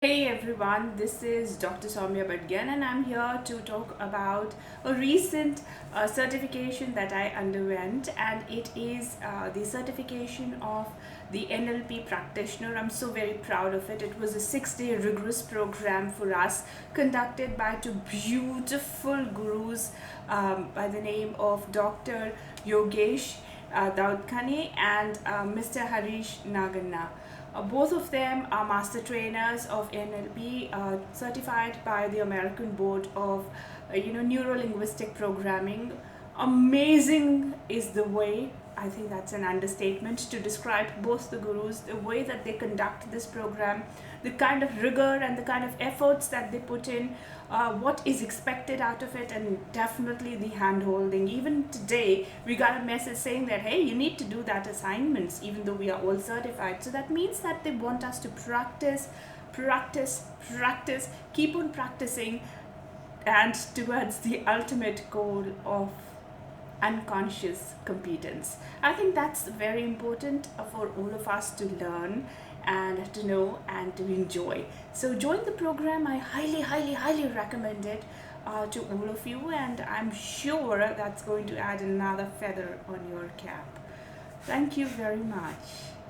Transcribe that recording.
Hey everyone, this is Dr. Saumya Badgayan and I'm here to talk about a recent certification that I underwent, and it is the certification of the NLP practitioner. I'm so very proud of it. It was a 6-day rigorous program for us conducted by two beautiful gurus by the name of Dr. Yogesh Daudkani and Mr. Harish Naganna. Both of them are master trainers of NLP, certified by the American Board of Neuro Linguistic Programming. Amazing is the way. I think that's an understatement to describe both the gurus, the way that they conduct this program, the kind of rigor and the kind of efforts that they put in, what is expected out of it, and definitely the hand holding. Even today, we got a message saying that, hey, you need to do that assignments, even though we are all certified. So that means that they want us to practice, practice, practice, keep on practicing, and towards the ultimate goal of unconscious competence. I think that's very important for all of us to learn and to know and to enjoy. So join the program. I highly recommend it to all of you, and I'm sure that's going to add another feather on your cap. Thank you very much.